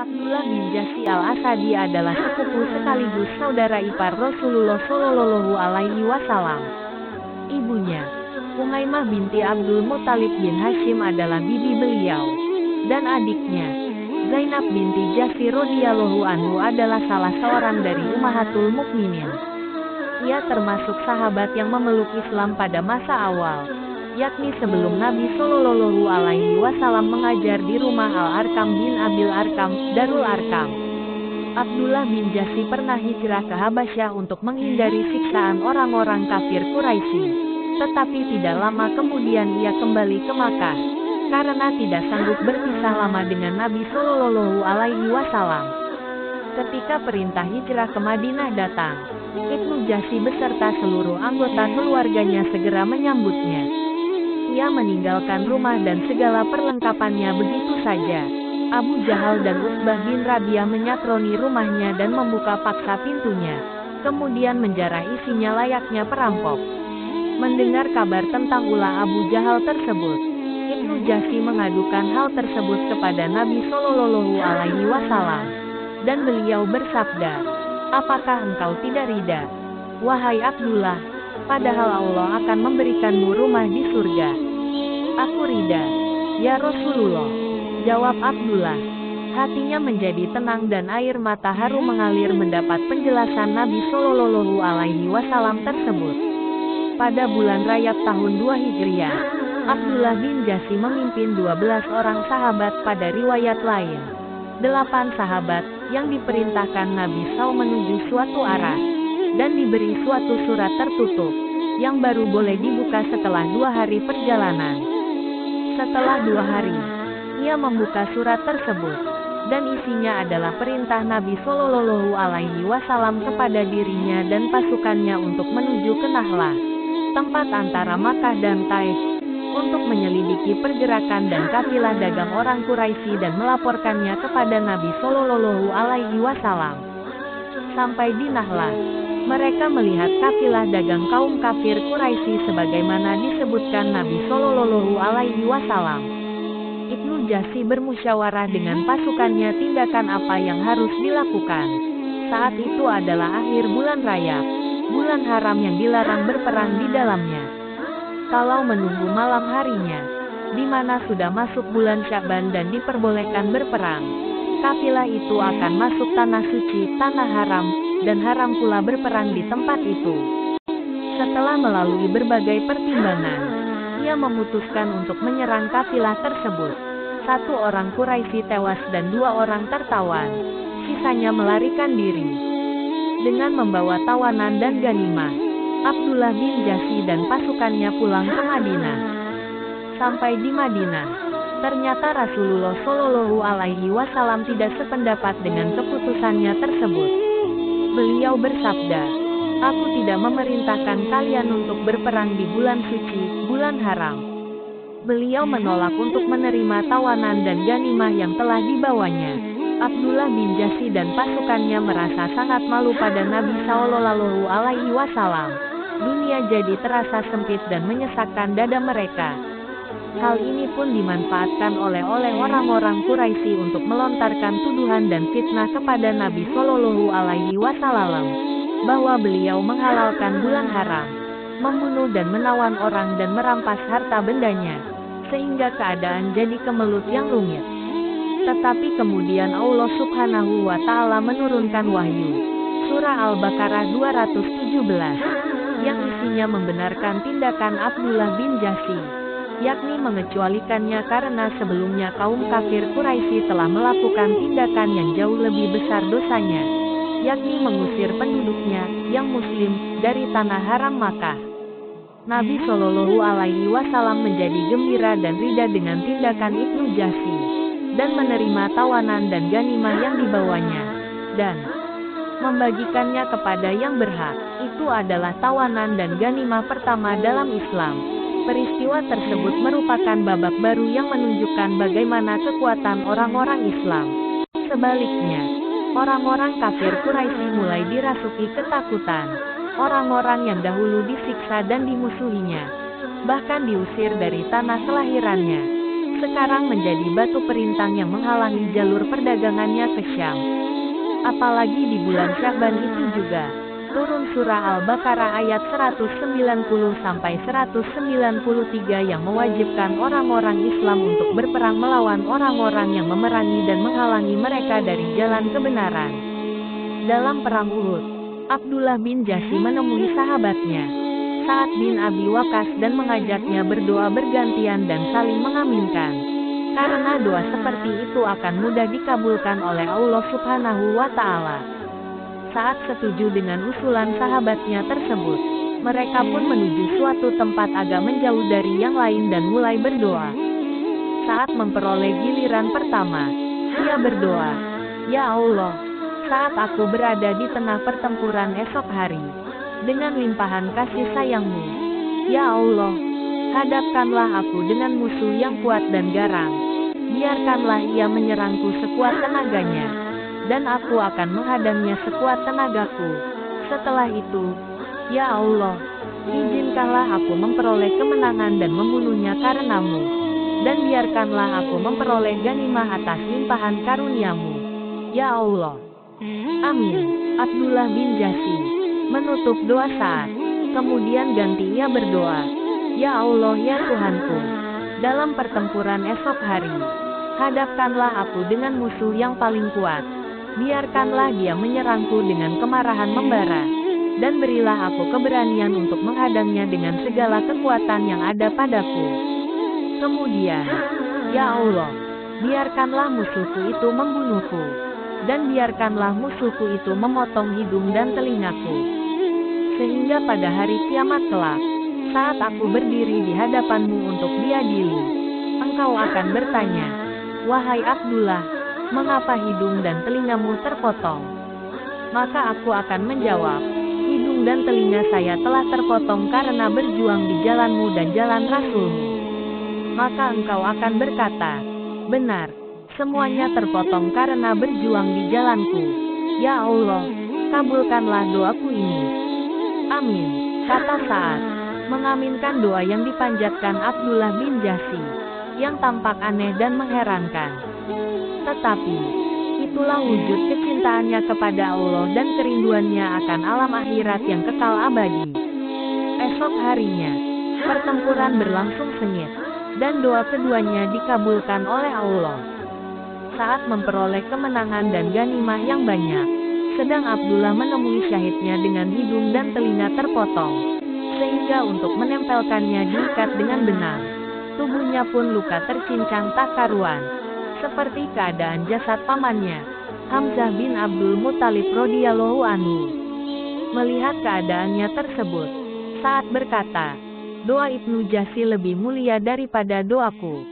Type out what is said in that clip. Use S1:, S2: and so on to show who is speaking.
S1: Abdullah bin Jahsy al-Asadi adalah sepupu sekaligus saudara ipar Rasulullah Shallallahu Alaihi Wasallam. Ibunya, Umaymah binti Abdul Muthalib bin Hashim adalah bibi beliau, dan adiknya, Zainab binti Jahsy radhiyallahu anhu adalah salah seorang dari Ummahatul Mukminin. Ia termasuk sahabat yang memeluk Islam pada masa awal, yakni sebelum Nabi Shallallahu Alaihi Wasallam mengajar di rumah Al-Arqam bin Abil Arqam, Darul Arqam. Abdullah bin Jahsy pernah hijrah ke Habasyah untuk menghindari siksaan orang-orang kafir Quraisy. Tetapi tidak lama kemudian ia kembali ke Makkah, karena tidak sanggup berpisah lama dengan Nabi Shallallahu Alaihi Wasallam. Ketika perintah hijrah ke Madinah datang, Ibnu Jahsy beserta seluruh anggota keluarganya segera menyambutnya. Ia meninggalkan rumah dan segala perlengkapannya begitu saja. Abu Jahal dan Utsbah bin Rabi'ah menyatroni rumahnya dan membuka paksa pintunya, kemudian menjarah isinya layaknya perampok. Mendengar kabar tentang ulah Abu Jahal tersebut, Ibnu Jahsy mengadukan hal tersebut kepada Nabi Shallallahu Alaihi Wasallam, dan beliau bersabda, "Apakah engkau tidak ridha, wahai Abdullah? Padahal Allah akan memberikanmu rumah di surga." "Aku ridha, ya Rasulullah," jawab Abdullah. Hatinya menjadi tenang dan air mata haru mengalir mendapat penjelasan Nabi Shallallahu Alaihi Wasallam tersebut. Pada bulan Rajab tahun 2 Hijriah, Abdullah bin Jahsy memimpin 12 orang sahabat, pada riwayat lain 8 sahabat, yang diperintahkan Nabi SAW menuju suatu arah, dan diberi suatu surat tertutup, yang baru boleh dibuka setelah 2 hari perjalanan. Setelah 2 hari, ia membuka surat tersebut, dan isinya adalah perintah Nabi Shallallahu Alaihi Wasallam kepada dirinya dan pasukannya untuk menuju ke Nahlah, tempat antara Makkah dan Taif, untuk menyelidiki pergerakan dan kafilah dagang orang Quraisy dan melaporkannya kepada Nabi Shallallahu Alaihi Wasallam. Sampai di Nahlah, mereka melihat kafilah dagang kaum kafir Quraisy sebagaimana disebutkan Nabi Shallallahu Alaihi Wasallam. Ibnu Jahsy bermusyawarah dengan pasukannya tindakan apa yang harus dilakukan. Saat itu adalah akhir bulan Rajab, bulan haram yang dilarang berperang di dalamnya. Kalau menunggu malam harinya, di mana sudah masuk bulan Sya'ban dan diperbolehkan berperang, kafilah itu akan masuk tanah suci, tanah haram, dan haram pula berperang di tempat itu. Setelah melalui berbagai pertimbangan, ia memutuskan untuk menyerang kafilah tersebut. 1 orang Quraisy tewas dan 2 orang tertawan, sisanya melarikan diri. Dengan membawa tawanan dan ganimah, Abdullah bin Jahsy dan pasukannya pulang ke Madinah. Sampai di Madinah, ternyata Rasulullah Shallallahu Alaihi Wasallam tidak sependapat dengan keputusannya tersebut. Beliau bersabda, "Aku tidak memerintahkan kalian untuk berperang di bulan suci, bulan haram." Beliau menolak untuk menerima tawanan dan ganimah yang telah dibawanya. Abdullah bin Jahsy dan pasukannya merasa sangat malu pada Nabi Shallallahu Alaihi Wasallam. Dunia jadi terasa sempit dan menyesakkan dada mereka. Hal ini pun dimanfaatkan oleh orang-orang Quraisy untuk melontarkan tuduhan dan fitnah kepada Nabi Shallallahu Alaihi Wasallam, bahwa beliau menghalalkan bulan haram, membunuh dan menawan orang dan merampas harta bendanya, sehingga keadaan jadi kemelut yang rumit. Tetapi kemudian Allah Subhanahu wa Ta'ala menurunkan wahyu, surah Al-Baqarah 217, yang isinya membenarkan tindakan Abdullah bin Jahsy, yakni mengecualikannya karena sebelumnya kaum kafir Quraisy telah melakukan tindakan yang jauh lebih besar dosanya, yakni mengusir penduduknya, yang muslim, dari tanah haram Makkah. Nabi Shallallahu Alaihi Wasallam menjadi gembira dan ridha dengan tindakan Ibnu Jahsy, dan menerima tawanan dan ganimah yang dibawanya, dan membagikannya kepada yang berhak. Itu adalah tawanan dan ganimah pertama dalam Islam. Peristiwa tersebut merupakan babak baru yang menunjukkan bagaimana kekuatan orang-orang Islam. Sebaliknya, orang-orang kafir Quraisy mulai dirasuki ketakutan. Orang-orang yang dahulu disiksa dan dimusuhinya, bahkan diusir dari tanah kelahirannya. sekarang menjadi batu perintang yang menghalangi jalur perdagangannya ke Syam. Apalagi di bulan Sya'ban itu juga turun surah Al-Baqarah ayat 190-193 yang mewajibkan orang-orang Islam untuk berperang melawan orang-orang yang memerangi dan menghalangi mereka dari jalan kebenaran. Dalam perang Uhud, Abdullah bin Jahsy menemui sahabatnya, Sa'ad bin Abi Waqqas, dan mengajaknya berdoa bergantian dan saling mengaminkan. Karena doa seperti itu akan mudah dikabulkan oleh Allah Subhanahu wa Ta'ala. Saat setuju dengan usulan sahabatnya tersebut, mereka pun menuju suatu tempat agak menjauh dari yang lain dan mulai berdoa. Saat memperoleh giliran pertama, ia berdoa, "Ya Allah, saat aku berada di tengah pertempuran esok hari, dengan limpahan kasih sayang-Mu, ya Allah, hadapkanlah aku dengan musuh yang kuat dan garang. Biarkanlah ia menyerangku sekuat tenaganya, dan aku akan menghadangnya sekuat tenagaku. Setelah itu, ya Allah, izinkanlah aku memperoleh kemenangan dan membunuhnya karena-Mu, dan biarkanlah aku memperoleh ganimah atas limpahan karunia-Mu, ya Allah. Amin." Abdullah bin Jahsy menutup doa Sa'ad, kemudian ganti ia berdoa, "Ya Allah, ya Tuhanku, dalam pertempuran esok hari, hadapkanlah aku dengan musuh yang paling kuat. Biarkanlah dia menyerangku dengan kemarahan membara, dan berilah aku keberanian untuk menghadangnya dengan segala kekuatan yang ada padaku. Kemudian, ya Allah, biarkanlah musuhku itu membunuhku, dan biarkanlah musuhku itu memotong hidung dan telingaku. Sehingga pada hari kiamat kelak, saat aku berdiri di hadapan-Mu untuk diadili, Engkau akan bertanya, 'Wahai Abdullah, mengapa hidung dan telingamu terpotong?' Maka aku akan menjawab, 'Hidung dan telinga saya telah terpotong karena berjuang di jalan-Mu dan jalan Rasul-Mu.' Maka Engkau akan berkata, 'Benar, semuanya terpotong karena berjuang di jalan-Ku. Ya Allah, kabulkanlah doaku ini.' Amin," kata Sa'ad, mengaminkan doa yang dipanjatkan Abdullah bin Jahsy, yang tampak aneh dan mengherankan. Tetapi, itulah wujud kecintaannya kepada Allah dan kerinduannya akan alam akhirat yang kekal abadi. Esok harinya, pertempuran berlangsung sengit, dan doa keduanya dikabulkan oleh Allah. Saat memperoleh kemenangan dan ganimah yang banyak, sedang Abdullah menemui syahidnya dengan hidung dan telinga terpotong, sehingga untuk menempelkannya diikat dengan benang. Tubuhnya pun luka tercincang tak karuan, seperti keadaan jasad pamannya, Hamzah bin Abdul Muthalib radhiyallahu anhu. Melihat keadaannya tersebut, Sa'ad berkata, "Doa Ibnu Jahsy lebih mulia daripada doaku."